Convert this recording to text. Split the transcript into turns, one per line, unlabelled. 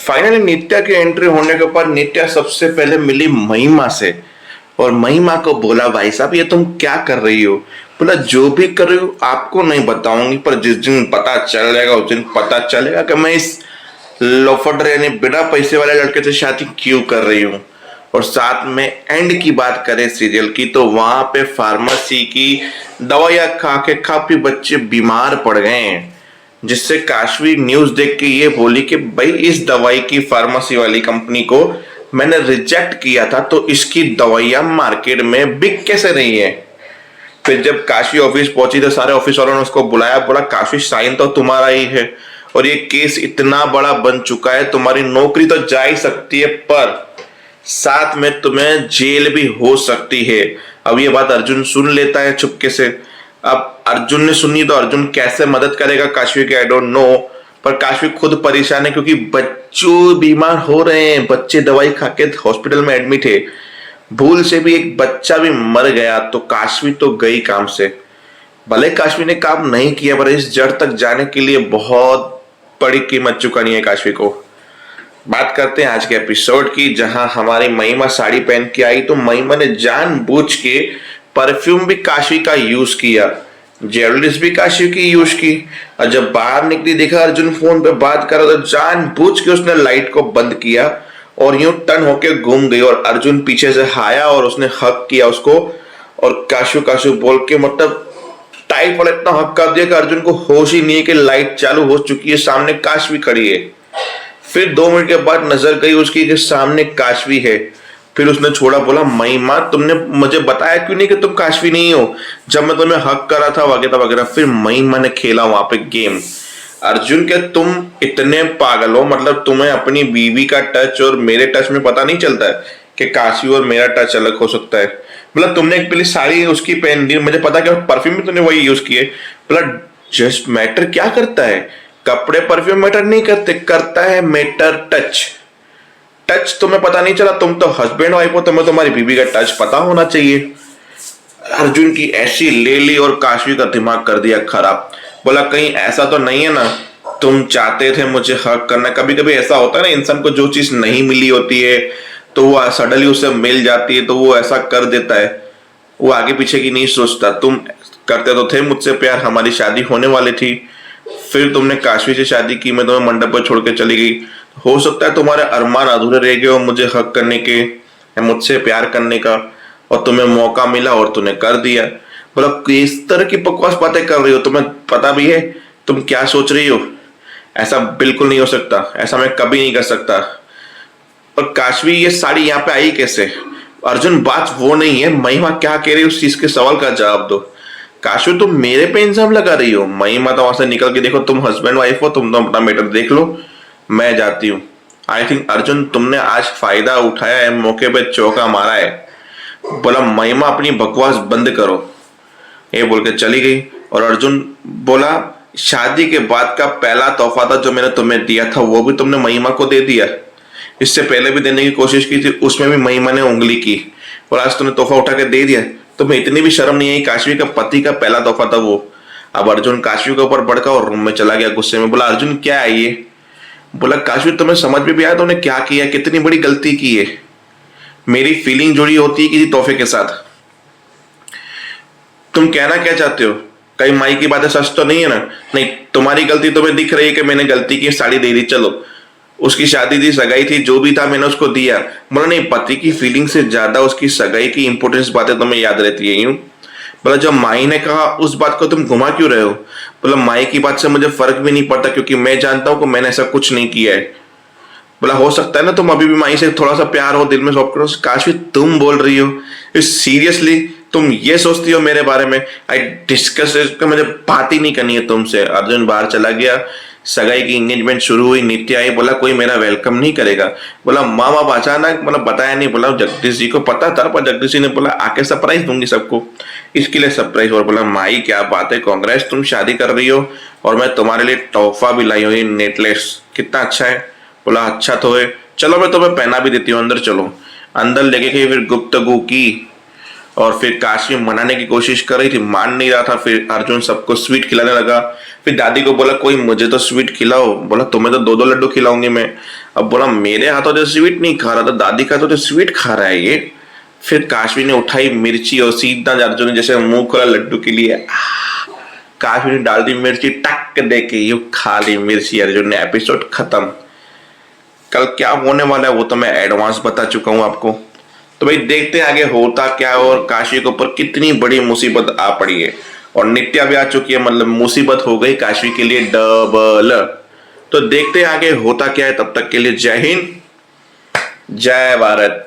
Finally नित्या की entry होने के बाद नित्या सबसे पहले मिली महिमा से और महिमा को बोला, भाई साहब ये तुम क्या कर रही हो? बोला, जो भी कर रही हो आपको नहीं बताऊंगी, पर जिस दिन पता चल जाएगा उस दिन पता चलेगा कि मैं इस लोफर यानी बिना पैसे वाले लड़के से शादी क्यों कर रही हूँ। और साथ में एंड की बात करें सीरियल की, तो वहां पे फार्मेसी की दवाइयां खा के काफी बच्चे बीमार पड़ गए हैं, जिससे काशवी न्यूज देख के ये बोली कि भाई इस दवाई की फार्मेसी वाली कंपनी को मैंने रिजेक्ट किया था, तो इसकी दवाइयां मार्केट में बिक कैसे रही है। फिर जब काशवी ऑफिस पहुंची तो सारे ऑफिस वालों ने उसको बुलाया, बोला काशवी साइन तो तुम्हारा ही है और ये केस इतना बड़ा बन चुका है, तुम्हारी नौकरी तो जा ही सकती है, पर साथ में तुम्हें जेल भी हो सकती है। अब ये बात अर्जुन सुन लेता है चुपके से। अब अर्जुन ने सुनी तो अर्जुन कैसे मदद करेगा काशवी के, आई डोंट नो। पर काशवी खुद परेशान है क्योंकि बच्चों बीमार हो रहे हैं, बच्चे दवाई खा के हॉस्पिटल में एडमिट है। भूल से भी एक बच्चा भी मर गया तो काशवी तो गई काम से। भले काशवी ने काम नहीं किया, पर इस जड़ तक जाने के लिए बहुत बड़ी कीमत चुकानी है काशवी को। बात करते हैं आज के एपिसोड की, जहां हमारी महिमा साड़ी पहन के आई तो महिमा ने जानबूझ के परफ्यूम भी काशवी का यूज किया, ज्वेलरीज भी काशवी की यूज की। और जब बाहर निकली देखा अर्जुन फोन पे बात कर रहा, तो जानबूझ के उसने लाइट को बंद किया और यूं टर्न होके घूम गई और अर्जुन पीछे से आया और उसने हक किया उसको। और काशू काशू बोल के मतलब टाइप वाला इतना हक कर दिया कि अर्जुन को होश ही नहीं है कि लाइट चालू हो चुकी है, सामने काशवी खड़ी है। फिर 2 मिनट के बाद नजर गई उसकी कि सामने काशवी है। फिर उसने छोड़ा, बोला महिमा तुमने मुझे बताया क्यों नहीं कि तुम काशवी नहीं हो, जब मैं तुम्हें हक करा था वगैरह वगैरह। फिर महिमा ने खेला वहां पे गेम। अर्जुन के तुम इतने पागल हो, मतलब तुम्हें अपनी बीवी का टच और मेरे टच में पता नहीं चलता है कि काशवी और मेरा टच अलग हो सकता है। मतलब तुमने एक पहले साड़ी उसकी पहन ली, मुझे पता कि परफ्यूम भी तुमने वही यूज किए। मतलब जस्ट मैटर क्या करता है, कपड़े परफ्यूम मैटर नहीं करते, करता है मैटर टच। टच तुम्हें पता नहीं चला, तुम तो हस्बैंड वाइफ हो, तुम्हें तुम्हारी बीवी का टच पता होना चाहिए। अर्जुन की ऐसी ले ली और काशवी का दिमाग कर दिया खराब। बोला कहीं ऐसा तो नहीं है ना तुम चाहते थे मुझे हक करना। कभी कभी ऐसा होता है ना, इंसान को जो चीज नहीं मिली होती है तो वो सडनली उसे मिल जाती है तो वो ऐसा कर देता है, वो आगे पीछे की नहीं सोचता। तुम करते तो थे मुझसे प्यार, हमारी शादी होने वाली थी, फिर तुमने काशवी से शादी की, मैं तुम्हें मंडप पर छोड़ के चली गई। हो सकता है तुम्हारे अरमान अधूरे रह गए हो मुझे हक करने के या मुझसे प्यार करने का, और तुम्हें मौका मिला और तुमने कर दिया। बोला किस तरह की बकवास बातें कर रही हो, तुम्हें पता भी है तुम क्या सोच रही हो? ऐसा बिल्कुल नहीं हो सकता, ऐसा मैं कभी नहीं कर सकता। और काशवी ये साड़ी यहाँ पे आई कैसे? अर्जुन बात वो नहीं है, महिमा क्या कह रही है उस चीज के सवाल का जवाब दो। काशवी तुम मेरे पे इल्जाम लगा रही हो? महिमा तो वहां से निकल के देखो, तुम हस्बैंड वाइफ हो, तुम तो अपना मैटर देख लो, मैं जाती हूँ। आई थिंक अर्जुन तुमने आज फायदा उठाया है, मौके पे चौका मारा है। बोला महिमा अपनी बकवास बंद करो, ये बोल के चली गई। और अर्जुन बोला शादी के बाद का पहला तोहफा था जो मैंने तुम्हें दिया था, वो भी तुमने महिमा को दे दिया। इससे पहले भी देने की कोशिश की थी, उसमें भी महिमा ने उंगली की, और आज तुमने तोहफा उठा के दे दिया। तुम्हें इतनी भी शर्म नहीं आई? काशवी का पति का पहला तोहफा था वो। अब अर्जुन काशवी के ऊपर भड़का और रूम में चला गया गुस्से में। बोला अर्जुन क्या है ये? बोला काशवी तुम्हें समझ में भी आया तुमने क्या किया, कितनी बड़ी गलती की है। मेरी फीलिंग जुड़ी होती है किसी तोहफे के साथ। तुम कहना क्या चाहते हो? कहीं माई की बातें सच तो नहीं है ना? नहीं, तुम्हारी गलती तुम्हें दिख रही है कि मैंने गलती की, साड़ी दे दी, चलो उसकी शादी थी, सगाई थी, जो भी था मैंने उसको दिया। बोला नहीं, पति की फीलिंग से ज्यादा उसकी सगाई की इंपॉर्टेंस बातें तुम्हें याद रहती है यूं। बोला जब माई ने कहा उस बात को तुम घुमा क्यों रहे हो? बोला माई की बात से मुझे फर्क भी नहीं पड़ता क्योंकि मैं जानता हूं कि मैंने ऐसा कुछ नहीं किया है। बोला हो सकता है ना तुम अभी भी माई से थोड़ा सा प्यार हो, दिल में सॉफ्ट करो। काशवी तुम बोल रही हो सीरियसली? तुम ये सोचती हो मेरे बारे में? आई डिस्कस, मुझे बात ही नहीं करनी है तुमसे। अर्जुन बाहर चला गया। सगाई की एंगेजमेंट शुरू हुई, नित्य आई। बोला कोई मेरा वेलकम नहीं करेगा। बोला माँ बाप अचानक, मतलब बताया नहीं। बोला जगदीश जी को पता था, पर जगदीश जी ने बोला आके सरप्राइज दूंगी सबको, इसके लिए सरप्राइज। और बोला माई क्या बात है, कांग्रेस तुम शादी कर रही हो और मैं तुम्हारे लिए तोहफा भी लाई हूँ, ये नेकलेस कितना अच्छा है। बोला अच्छा तो है, चलो मैं तुम्हें पहना भी देती हूँ, अंदर चलो। अंदर लेके गई, फिर गुफ्तगू की और फिर काशवी मनाने की कोशिश कर रही थी, मान नहीं रहा था। फिर अर्जुन सबको स्वीट खिलाने लगा। फिर दादी को बोला कोई मुझे तो स्वीट खिलाओ। बोला तुम्हें तो 2-2 लड्डू खिलाऊंगी मैं। अब बोला मेरे हाथों से स्वीट नहीं खा रहा था, दादी का तो स्वीट खा रहा है ये। फिर काशवी ने उठाई मिर्ची और सीधा अर्जुन ने जैसे मुंह खोला लड्डू के लिए, काशवी ने डाल दी मिर्ची, टक दे के यू खा ली मिर्ची अर्जुन ने। एपिसोड खत्म। कल क्या होने वाला है वो तो मैं एडवांस बता चुका हूं आपको। तो भाई देखते हैं आगे होता क्या है और काशवी के ऊपर कितनी बड़ी मुसीबत आ पड़ी है। और नित्या भी आ चुकी है, मतलब मुसीबत हो गई काशवी के लिए डबल। तो देखते हैं आगे होता क्या है। तब तक के लिए जय हिंद, जय भारत।